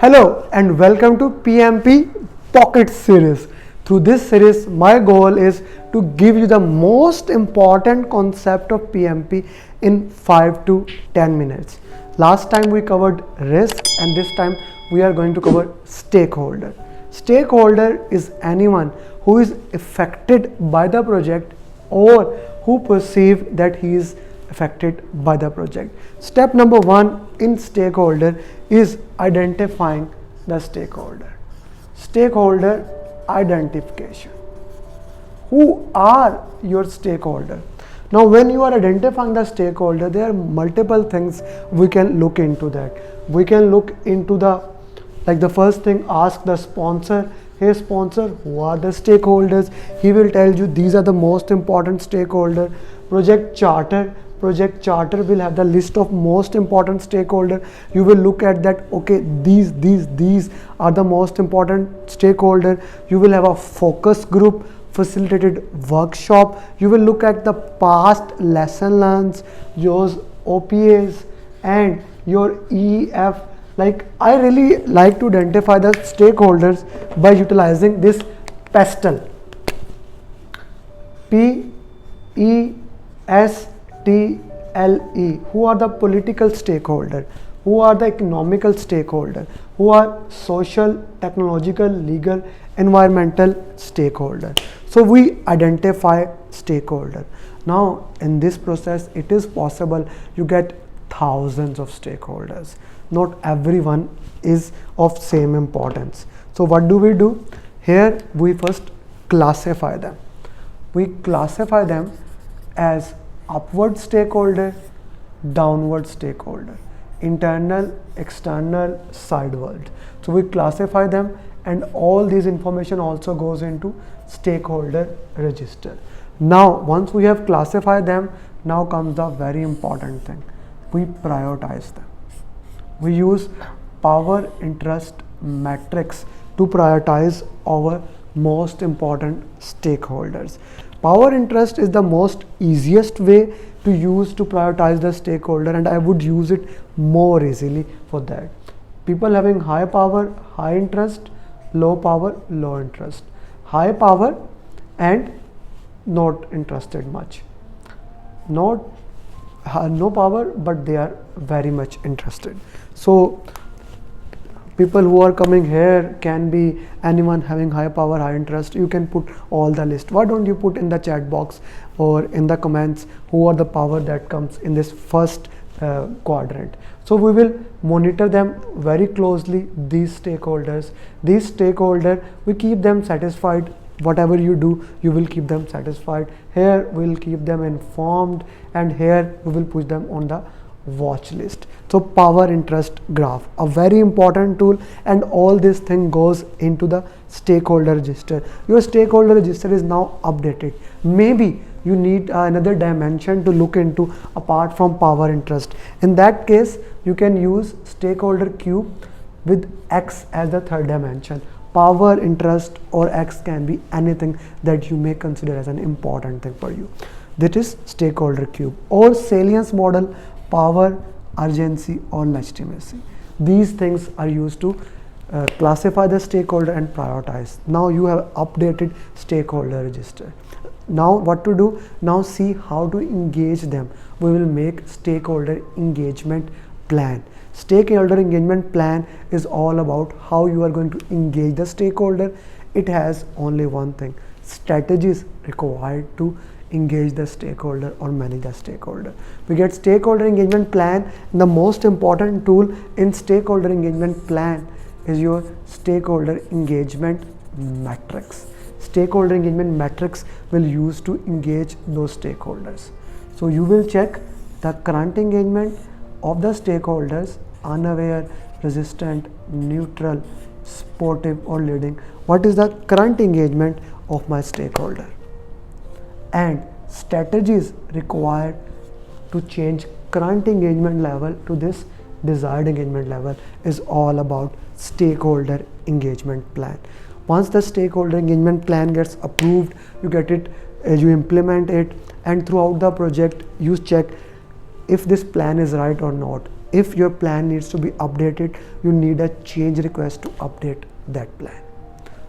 Hello and welcome to PMP Pocket Series. Through this series, my goal is to give you the most important concept of PMP in 5 to 10 minutes. Last time we covered risk and this time we are going to cover stakeholder. Stakeholder is anyone who is affected by the project or who perceive that he is affected by the project. Step number 1 in stakeholder is identifying the stakeholder. Stakeholder identification. Who are your stakeholder? Now when you are identifying the stakeholder, there are multiple things we can look into that. We can look into the first thing, ask the sponsor, hey sponsor, who are the stakeholders? He will tell you these are the most important stakeholder. Project charter will have the list of most important stakeholder. You will look at that, okay, these are the most important stakeholder. You will have a focus group, facilitated workshop. You will look at the past lesson learns, your OPAs and your EF. Like, I really like to identify the stakeholders by utilizing this PESTLE. PESTLE. Who are the political stakeholder? Who are the economical stakeholder? Who are social, technological, legal, environmental stakeholder? So we identify stakeholder. Now in this process, it is possible you get thousands of stakeholders. Not everyone is of same importance. So what do? Here we first classify them. We classify them as upward stakeholder, downward stakeholder, internal, external, side world. So we classify them, and all these information also goes into stakeholder register. Now once we have classified them, now comes the very important thing. We prioritize them. We use power interest matrix to prioritize our most important stakeholders. Power interest is the most easiest way to use to prioritize the stakeholder, and I would use it more easily for that. People having high power, high interest, low power, low interest. High power and not interested much. No power, but they are very much interested. So people who are coming here can be anyone having high power, high interest. You can put all the list. Why don't you put in the chat box or in the comments who are the power that comes in this first quadrant. So we will monitor them very closely, these stakeholders. These stakeholder, we keep them satisfied. Whatever you do, you will keep them satisfied. Here we will keep them informed, and here we will put them on the watch list. So power interest graph, a very important tool, and all this thing goes into the stakeholder register. Your stakeholder register is now updated. Maybe you need another dimension to look into apart from power interest. In that case, you can use stakeholder cube with X as the third dimension. Power interest or X can be anything that you may consider as an important thing for you. That is stakeholder cube or salience model, power, urgency or legitimacy. These things are used to classify the stakeholder and prioritize. Now you have updated stakeholder register. Now what to do? Now see how to engage them. We will make stakeholder engagement plan. Stakeholder engagement plan is all about how you are going to engage the stakeholder. It has only one thing: strategies required to engage the stakeholder or manage the stakeholder. We get stakeholder engagement plan, and the most important tool in stakeholder engagement plan is your stakeholder engagement matrix. Stakeholder engagement matrix will use to engage those stakeholders. So you will check the current engagement of the stakeholders: unaware, resistant, neutral, supportive or leading. What is the current engagement of my stakeholder? And strategies required to change current engagement level to this desired engagement level is all about stakeholder engagement plan. Once the stakeholder engagement plan gets approved, you get it, you implement it, and throughout the project you check if this plan is right or not. if your plan needs to be updated, you need a change request to update that plan.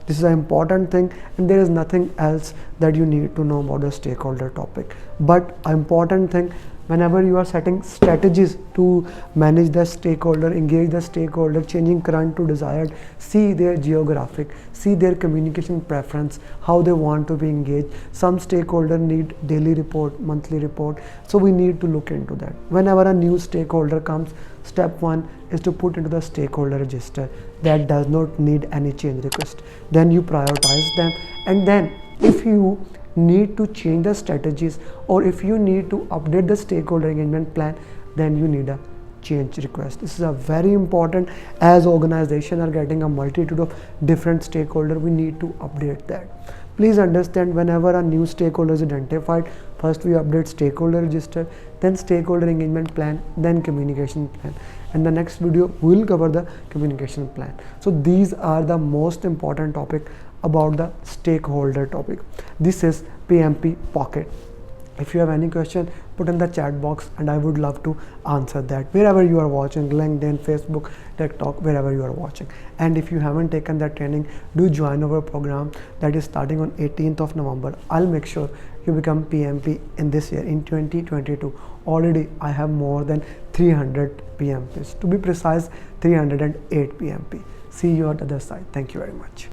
This is an important thing, and there is nothing else that you need to know about the stakeholder topic. But an important thing, whenever you are setting strategies to manage the stakeholder, engage the stakeholder, changing current to desired, see their geographic, see their communication preference, how they want to be engaged. Some stakeholder need daily report, monthly report, so we need to look into that. Whenever a new stakeholder comes, step 1 is to put into the stakeholder register that does not need any change request. Then you prioritize them, and then if you need to change the strategies or if you need to update the stakeholder engagement plan, then you need a change request. This is a very important, as organizations are getting a multitude of different stakeholders, we need to update that. Please understand, whenever a new stakeholder is identified, first we update stakeholder register, then stakeholder engagement plan, then communication plan. In the next video, we will cover the communication plan. So these are the most important topic about the stakeholder topic. This is PMP Pocket. If you have any question, put in the chat box and I would love to answer that wherever you are watching, LinkedIn, Facebook, TikTok, wherever you are watching. And if you haven't taken that training, do join our program that is starting on 18th of November. I'll make sure you become PMP in this year, in 2022. Already I have more than 300 PMPs. To be precise, 308 PMP. See you at the other side. Thank you very much.